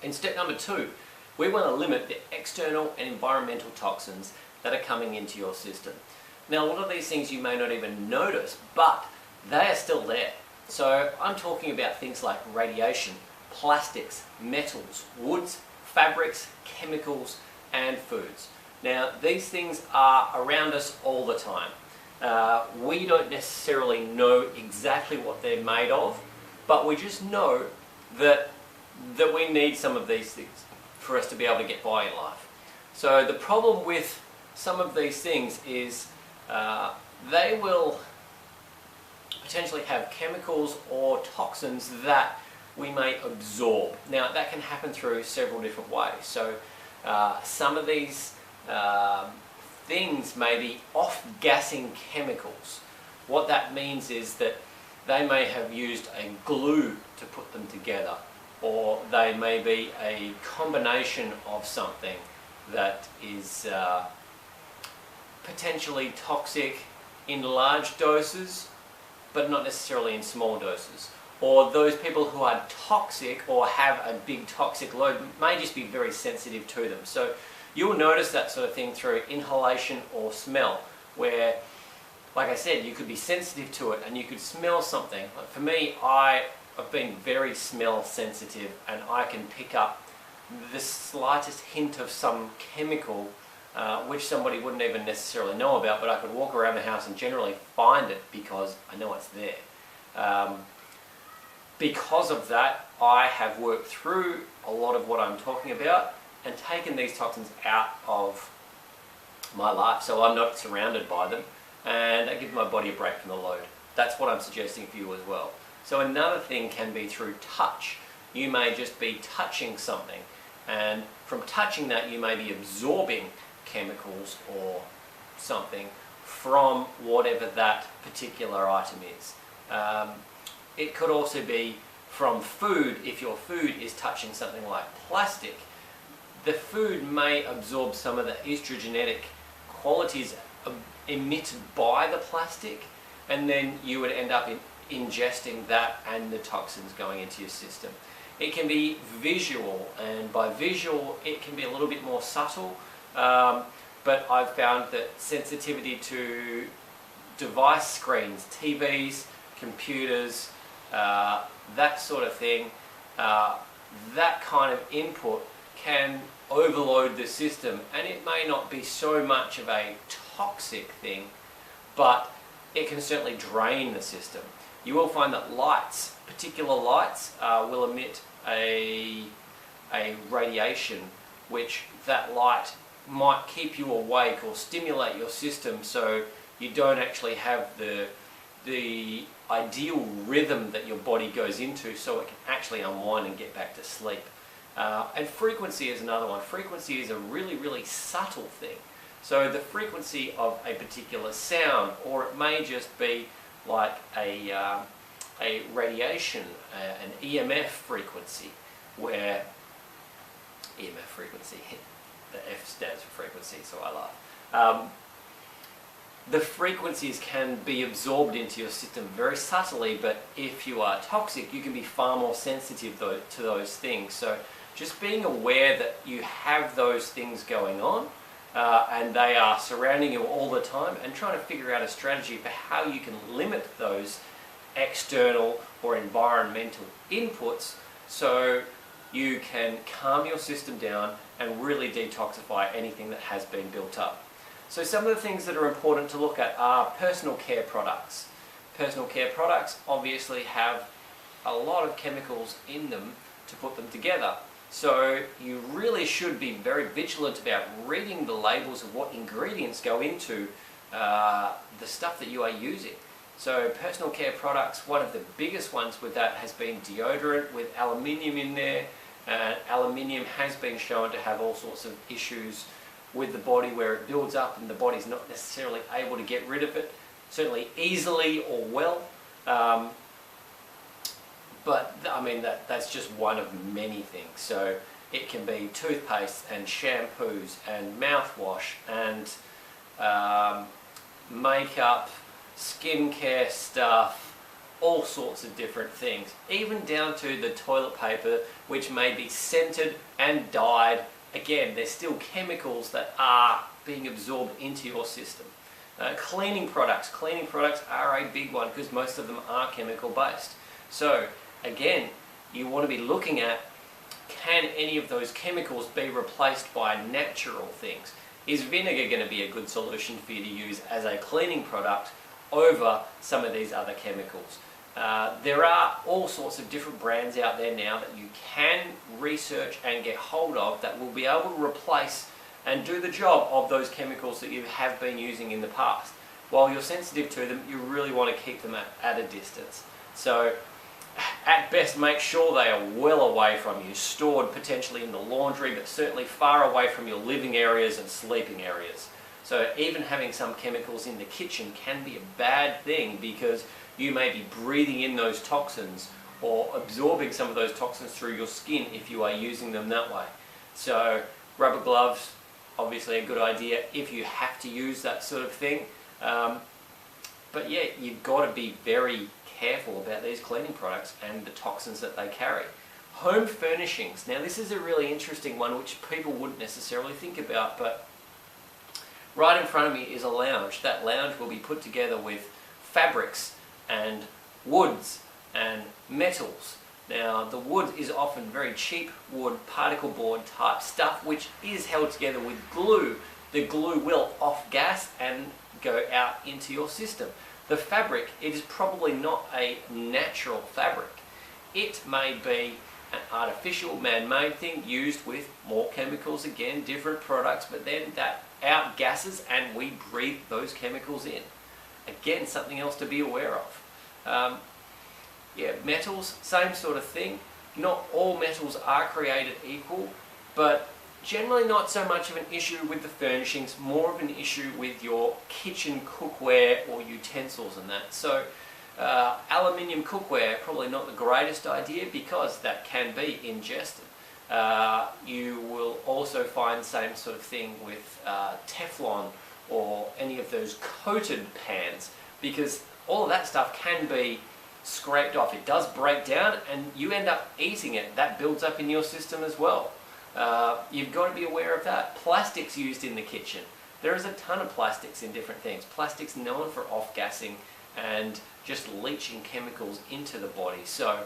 In step number 2, we want to limit the external and environmental toxins that are coming into your system. Now, a lot of these things you may not even notice, but they are still there. So I'm talking about things like radiation, plastics, metals, woods, fabrics, chemicals, and foods. Now, these things are around us all the time. We don't necessarily know exactly what they're made of, but we just know that we need some of these things for us to be able to get by in life. So the problem with some of these things is they will potentially have chemicals or toxins that we may absorb. Now, that can happen through several different ways. So some of these things may be off-gassing chemicals. What that means is that they may have used a glue to put them together, or they may be a combination of something that is potentially toxic in large doses, but not necessarily in small doses. Or those people who are toxic or have a big toxic load may just be very sensitive to them. So you'll notice that sort of thing through inhalation or smell, where, like I said, you could be sensitive to it and you could smell something. Like for me, I've been very smell sensitive, and I can pick up the slightest hint of some chemical which somebody wouldn't even necessarily know about, but I could walk around the house and generally find it because I know it's there. Because of that, I have worked through a lot of what I'm talking about and taken these toxins out of my life, so I'm not surrounded by them, and I give my body a break from the load. That's what I'm suggesting for you as well. So another thing can be through touch. You may just be touching something, and from touching that you may be absorbing chemicals or something from whatever that particular item is. It could also be from food. If your food is touching something like plastic, the food may absorb some of the estrogenetic qualities emitted by the plastic, and then you would end up ingesting that and the toxins going into your system. It can be visual, and by visual it can be a little bit more subtle, but I've found that sensitivity to device screens, TVs, computers, that sort of thing, that kind of input can overload the system, and it may not be so much of a toxic thing, but it can certainly drain the system. You will find that lights, particular lights, will emit a radiation, which that light might keep you awake or stimulate your system, so you don't actually have the ideal rhythm that your body goes into, so it can actually unwind and get back to sleep. And frequency is another one. Frequency is a really, really subtle thing. So the frequency of a particular sound, or it may just be like a radiation, an EMF frequency, where EMF frequency, the F stands for frequency, so I laugh. The frequencies can be absorbed into your system very subtly, but if you are toxic, you can be far more sensitive to those things. So just being aware that you have those things going on, and they are surrounding you all the time, and trying to figure out a strategy for how you can limit those external or environmental inputs so you can calm your system down and really detoxify anything that has been built up. So some of the things that are important to look at are personal care products. Personal care products obviously have a lot of chemicals in them to put them together. So you really should be very vigilant about reading the labels of what ingredients go into the stuff that you are using. So personal care products, one of the biggest ones with that has been deodorant with aluminium in there. Aluminium has been shown to have all sorts of issues with the body where it builds up and the body's not necessarily able to get rid of it, certainly easily or well. But I mean, that's just one of many things. So it can be toothpaste and shampoos and mouthwash and makeup, skincare stuff, all sorts of different things, even down to the toilet paper, which may be scented and dyed. Again, there's still chemicals that are being absorbed into your system. Cleaning products are a big one because most of them are chemical based. So again, you want to be looking at, can any of those chemicals be replaced by natural things? Is vinegar going to be a good solution for you to use as a cleaning product over some of these other chemicals? There are all sorts of different brands out there now that you can research and get hold of that will be able to replace and do the job of those chemicals that you have been using in the past. While you're sensitive to them, you really want to keep them at a distance. So at best, make sure they are well away from you, stored potentially in the laundry, but certainly far away from your living areas and sleeping areas. So even having some chemicals in the kitchen can be a bad thing because you may be breathing in those toxins or absorbing some of those toxins through your skin if you are using them that way. So rubber gloves, obviously a good idea if you have to use that sort of thing. But yeah, you've got to be very careful about these cleaning products and the toxins that they carry. Home furnishings. Now this is a really interesting one which people wouldn't necessarily think about, but right in front of me is a lounge. That lounge will be put together with fabrics and woods and metals. Now the wood is often very cheap wood, particle board type stuff, which is held together with glue. The glue will off gas and go out into your system. The fabric, it is probably not a natural fabric. It may be an artificial, man-made thing used with more chemicals, again, different products, but then that outgasses and we breathe those chemicals in. Again, something else to be aware of. Yeah, metals, same sort of thing. Not all metals are created equal, but generally not so much of an issue with the furnishings, more of an issue with your kitchen cookware or utensils and that. So aluminium cookware, probably not the greatest idea because that can be ingested. You will also find the same sort of thing with Teflon or any of those coated pans, because all of that stuff can be scraped off. It does break down and you end up eating it. That builds up in your system as well. You've got to be aware of that. Plastics used in the kitchen. There is a ton of plastics in different things. Plastics known for off-gassing and just leaching chemicals into the body. So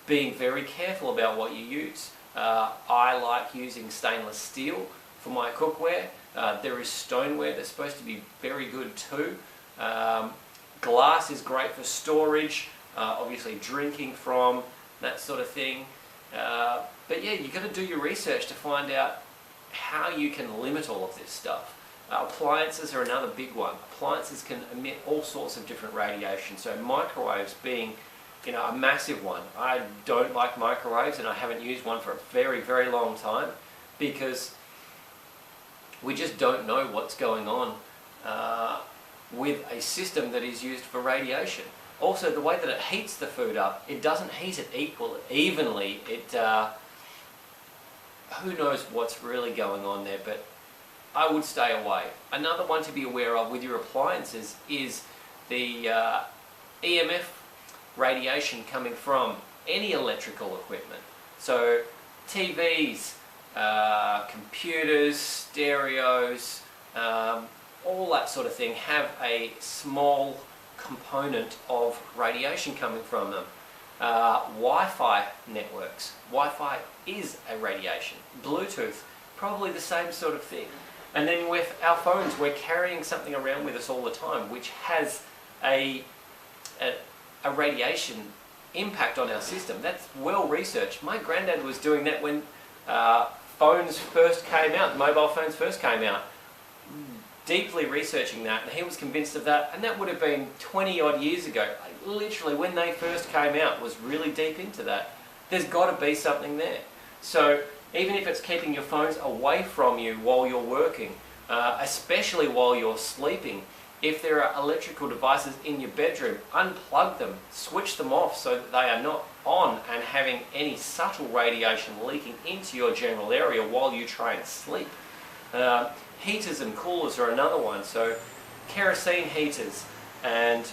being very careful about what you use. I like using stainless steel for my cookware. There is stoneware that's supposed to be very good too. Glass is great for storage, obviously drinking from, that sort of thing. But yeah, you've got to do your research to find out how you can limit all of this stuff. Appliances are another big one. Appliances can emit all sorts of different radiation. So microwaves being, a massive one. I don't like microwaves and I haven't used one for a very, very long time because we just don't know what's going on with a system that is used for radiation. Also, the way that it heats the food up, it doesn't heat it evenly. Who knows what's really going on there, but I would stay away. Another one to be aware of with your appliances is the EMF radiation coming from any electrical equipment. So TVs, computers, stereos, all that sort of thing have a small component of radiation coming from them. Wi-Fi networks. Wi-Fi is a radiation. Bluetooth, probably the same sort of thing. And then with our phones, we're carrying something around with us all the time which has a radiation impact on our system. That's well researched. My granddad was doing that when phones first came out, mobile phones first came out. Deeply researching that, and he was convinced of that, and that would have been 20 odd years ago. Literally when they first came out, was really deep into that. There's got to be something there. So even if it's keeping your phones away from you while you're working, especially while you're sleeping, if there are electrical devices in your bedroom, unplug them, switch them off so that they are not on and having any subtle radiation leaking into your general area while you try and sleep. Heaters and coolers are another one. So kerosene heaters and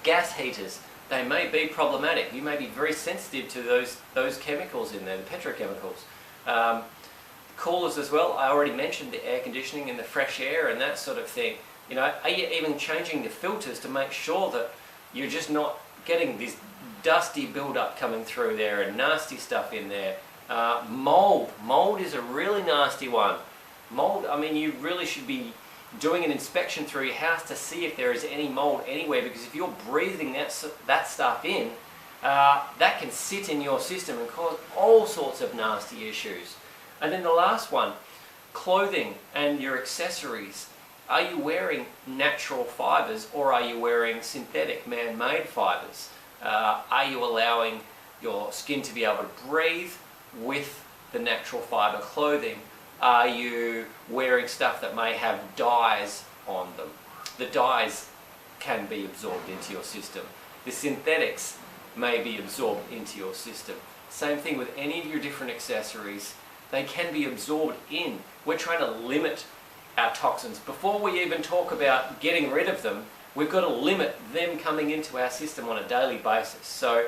gas heaters, they may be problematic. You may be very sensitive to those chemicals in there, the petrochemicals. Coolers as well, I already mentioned the air conditioning and the fresh air and that sort of thing. You know, are you even changing the filters to make sure that you're just not getting this dusty build-up coming through there and nasty stuff in there? Mold. Mold is a really nasty one. Mold, I mean, you really should be doing an inspection through your house to see if there is any mold anywhere, because if you're breathing that stuff in, that can sit in your system and cause all sorts of nasty issues. And then the last one, clothing and your accessories. Are you wearing natural fibers or are you wearing synthetic man-made fibers? Are you allowing your skin to be able to breathe with the natural fiber clothing? Are you wearing stuff that may have dyes on them? The dyes can be absorbed into your system. The synthetics may be absorbed into your system. Same thing with any of your different accessories. They can be absorbed in. We're trying to limit our toxins. Before we even talk about getting rid of them, we've got to limit them coming into our system on a daily basis. So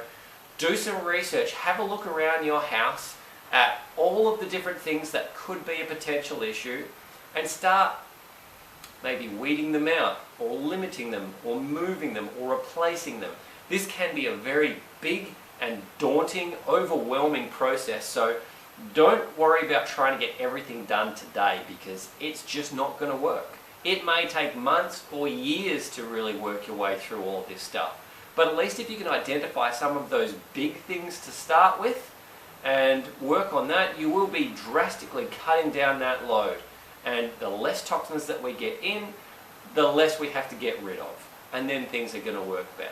do some research, have a look around your house at all of the different things that could be a potential issue, and start maybe weeding them out or limiting them or moving them or replacing them. This can be a very big and daunting, overwhelming process, so don't worry about trying to get everything done today, because it's just not going to work. It may take months or years to really work your way through all of this stuff, but at least if you can identify some of those big things to start with and work on that, you will be drastically cutting down that load. And the less toxins that we get in, the less we have to get rid of, and then things are going to work better.